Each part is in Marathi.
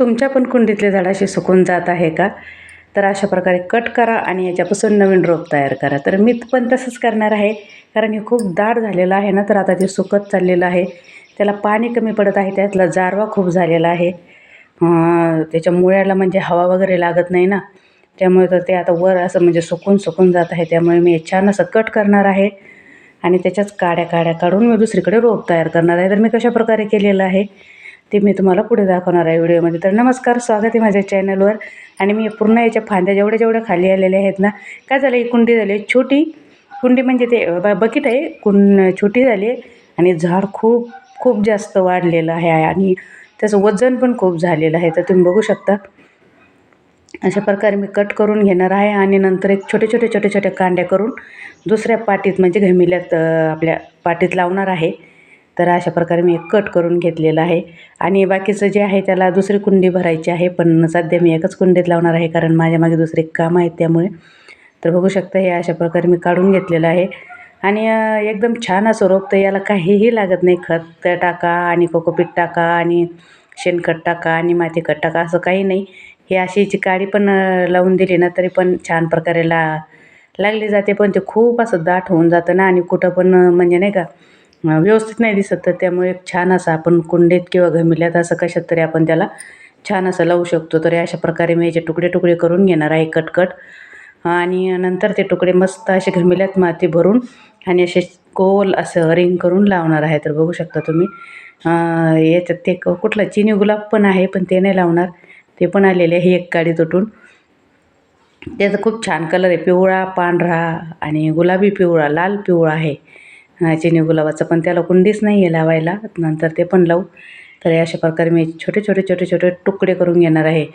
तुमच्या पण कुंडीतले झाड असे सुकून जात आहे का? तर अशा प्रकारे कट करा आणि याच्यापासून नवीन रोप तयार करा. तर मी पण तसंच करणार आहे, कारण हे खूप दाट झालेलं आहे ना, तर आता ते सुकत चाललेलं आहे. त्याला पाणी कमी पडत आहे, त्यातला जारवा खूप झालेला आहे. त्याच्या मुळ्याला म्हणजे हवा वगैरे लागत नाही ना, त्यामुळे तर ते आता वर असं म्हणजे सुकून जात आहे. त्यामुळे मी छान असं कट करणार आहे आणि त्याच्याच काड्या काढून मी दुसरीकडे रोप तयार करणार आहे. तर मी कशाप्रकारे केलेलं आहे ते मी तुम्हाला पुढे दाखवणार आहे व्हिडिओमध्ये. तर नमस्कार, स्वागत आहे माझ्या चॅनलवर. आणि मी पूर्ण याच्या फांद्या जेवढ्या खाली आलेल्या आहेत ना, काय झालं, ही कुंडी झाली छोटी. कुंडी म्हणजे ते बकेट आहे, छोटी झाली आणि झाड खूप खूप जास्त वाढलेलं आहे आणि त्याचं वजन पण खूप झालेलं आहे. तर तुम्ही बघू शकता. अशा प्रकारे मी कट करून घेणार आहे आणि नंतर एक छोटे कांड्या करून दुसऱ्या पाटीत म्हणजे घमिल्यात आपल्या पाटीत लावणार आहे. तर अशा प्रकारे मी एक कट करून घेतलेलं आहे आणि बाकीचं जे आहे त्याला दुसरी कुंडी भरायची आहे, पण सध्या मी एकच कुंडीत लावणार आहे कारण माझ्या मागे दुसरे काम आहेत त्यामुळे. तर बघू शकता, हे अशा प्रकारे मी काढून घेतलेलं आहे आणि एकदम छान असं रोप. तर याला काहीही लागत नाही, खत टाका आणि कोकोपीट टाका आणि शेणखत टाका आणि माती खत टाका, असं काही नाही. हे अशी याची काडी पण लावून दिली ना तरी पण छान प्रकारे लागली जाते, पण ते खूप असं दाट होऊन जातं ना आणि कुठं पण म्हणजे नाही का व्यवस्थित नाही दिसत. तर त्यामुळे छान असं आपण कुंडीत किंवा घमिल्यात असं कशात तरी आपण त्याला छान असं लावू शकतो. तर अशा प्रकारे मी याचे तुकडे करून घेणार आहे कट आणि नंतर ते तुकडे मस्त असे घमिल्यात माती भरून आणि असे गोल असं रिंग करून लावणार आहे. तर बघू शकता तुम्ही, याच्यात ते कुठला चिनी गुलाब पण आहे, पण ते नाही लावणार. ते पण आलेले आहे एक काडी तुटून. त्याचा खूप छान कलर आहे, पिवळा, पांढरा आणि गुलाबी पिवळा, लाल पिवळा आहे चिनी गुलाबाचं, पण त्याला कुंडीच नाही आहे लावायला. नंतर ते पण लावू. तर अशा प्रकारे मी छोटे तुकडे करून घेणार आहे.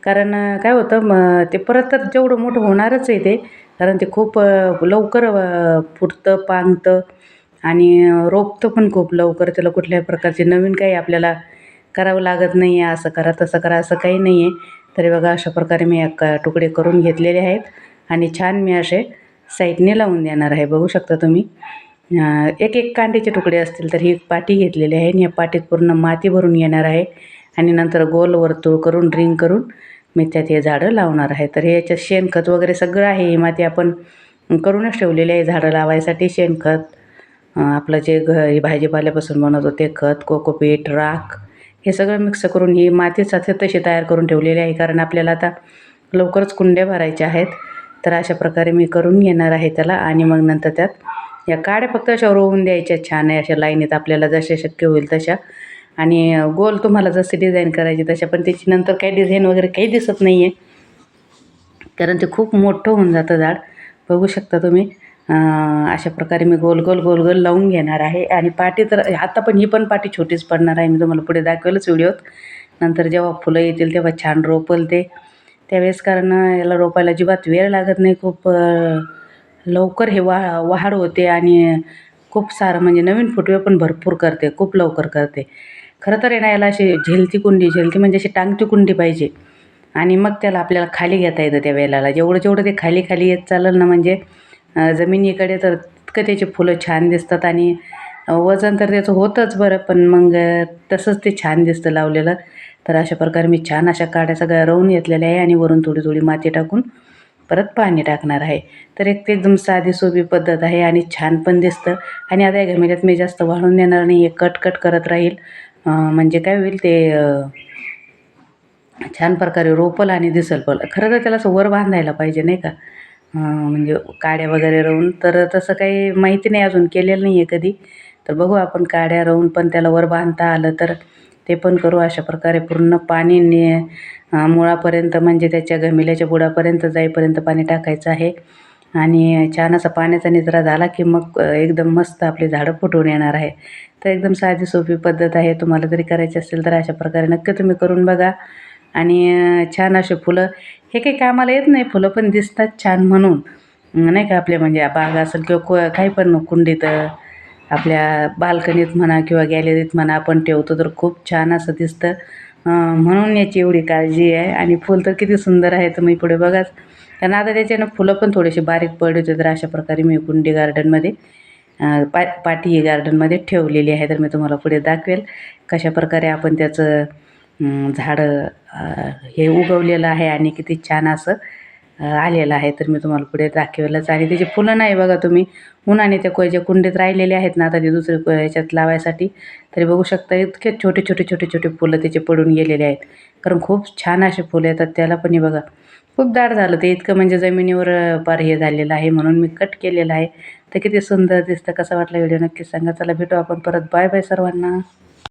कारण काय होतं ते परत तर जेवढं मोठं होणारच आहे ते, कारण ते खूप लवकर फुटतं, पांगतं आणि रोपतं पण खूप लवकर. त्याला कुठल्याही प्रकारचे नवीन काही आपल्याला करावं लागत नाही आहे, असं करा तसं करा असं काही नाही आहे. तरी बघा, अशा प्रकारे मी तुकडे करून घेतलेले आहेत आणि छान मी असे साईडने लावून देणार आहे. बघू शकता तुम्ही, एक कांडीचे तुकडे असतील तर ही पाटी घेतलेली आहे आणि या पाटीत पूर्ण माती भरून घेणार आहे आणि नंतर गोल वर्तुळ करून रिंग करून मी त्यात हे झाडं लावणार आहे. तर हे याच्यात शेणखत वगैरे सगळं आहे. ही माती आपण करूनच ठेवलेली आहे झाडं लावायसाठी. शेणखत, आपलं जे भाजीपाल्यापासून बनवतो ते खत, कोकोपीट, राख, हे सगळं मिक्स करून ही माती तशी तयार करून ठेवलेली आहे, कारण आपल्याला आता लवकरच कुंड्या भरायच्या आहेत. तर अशा प्रकारे मी करून घेणार आहे त्याला आणि मग नंतर त्यात या काड्या फक्त अशा रोवून द्यायच्या छान आहे अशा लाईनीत, आपल्याला जशा शक्य होईल तशा. आणि गोल तुम्हाला जशी डिझाईन करायची तशा, पण त्याची नंतर काही डिझाईन वगैरे काही दिसत नाही आहे, कारण ते खूप मोठं होऊन जातं झाड. बघू शकता तुम्ही, अशा प्रकारे मी गोल लावून घेणार आहे. आणि पाटी तर आता पण ही पण पाटी छोटीच पडणार आहे, मी तुम्हाला पुढे दाखवेलच व्हिडिओत. नंतर जेव्हा फुलं येतील तेव्हा छान रोपल ते त्यावेळेस, कारण याला रोपायला अजिबात वेळ लागत नाही. खूप लवकर हे वाढ होते आणि खूप सारं म्हणजे नवीन फुटवे पण भरपूर करते, खूप लवकर करते. खरं तर आहे ना, याला अशी झेलती म्हणजे अशी टांगती कुंडी पाहिजे आणि मग त्याला आपल्याला खाली घेता येतं त्या वेलाला. जेवढं ते खाली येत चालेल ना, म्हणजे जमिनीकडे, तर तितकं त्याची फुलं छान दिसतात आणि वजन तर त्याचं होतंच बरं, पण मग तसंच ते छान दिसतं लावलेलं. तर अशा प्रकारे मी छान अशा काड्या सगळ्या रवून घेतलेल्या आहे आणि वरून थोडी माती टाकून परत पाणी टाकणार आहे. तर ते एकदम साधी सोपी पद्धत आहे आणि छान पण दिसतं. आणि आता या घमिल्यात मी जास्त वाळून देणार नाही, कट करत राहील. म्हणजे काय होईल ते छान प्रकारे रोपल आणि दिसल पण. खरं तर त्याला असं वर बांधायला पाहिजे नाही का, म्हणजे काड्या वगैरे रवून. तर तसं काही माहिती नाही, अजून केलेलं नाही आहे कधी. तर बघू आपण काड्या रवून पण त्याला वर बांधता आलं तर ते पण करू. अशा प्रकारे पूर्ण पाणी मुळापर्यंत म्हणजे त्याच्या घमिल्याच्या बुडापर्यंत जाईपर्यंत पाणी टाकायचं आहे आणि छान असा पाण्याचा निचरा झाला की मग एकदम मस्त आपली झाडं फुटून येणार आहे. तर एकदम साधी सोपी पद्धत आहे. तुम्हाला जरी करायची असेल तर अशा प्रकारे नक्की तुम्ही करून बघा. आणि छान असे फुलं, हे काही कामाला येत नाही, फुलं पण दिसतात छान म्हणून नाही का. आपल्या म्हणजे बाग असेल किंवा काही पण कुंडीत, आपल्या बाल्कनीत म्हणा किंवा गॅलरीत म्हणा आपण ठेवतो तर खूप छान असं दिसतं. म्हणून याची एवढी काळजी आहे. आणि फुल तर किती सुंदर आहे, तुम्ही पुढे बघाच. कारण आता त्याच्यानं फुलं पण थोडीशी बारीक पडली होती. तर अशा प्रकारे मी कुंडी गार्डनमध्ये पाटी गार्डनमध्ये ठेवलेली आहे. तर मी तुम्हाला पुढे दाखवेल कशाप्रकारे आपण त्याचं झाडं हे उगवलेलं आहे आणि किती छान असं आलेलं आहे. तर मी तुम्हाला पुढे दाखवेलच. आणि त्याची फुलं नाही बघा तुम्ही उन्हाने त्या ज्या कुंडीत राहिलेले आहेत ना, आता ते दुसरे ह्याच्यात लावायसाठी तरी बघू शकता इतके छोटे छोटे छोटे छोटे फुलं त्याचे पडून गेलेले आहेत. कारण खूप छान असे फुलं येतात त्याला. पण हे बघा खूप दाट झालं ते, इतकं म्हणजे जमिनीवर पार हे झालेलं आहे, म्हणून मी कट केलेलं आहे. तर किती सुंदर दिसतं. कसा वाटला व्हिडिओ नक्की सांगा. चला भेटू आपण परत. बाय बाय सर्वांना.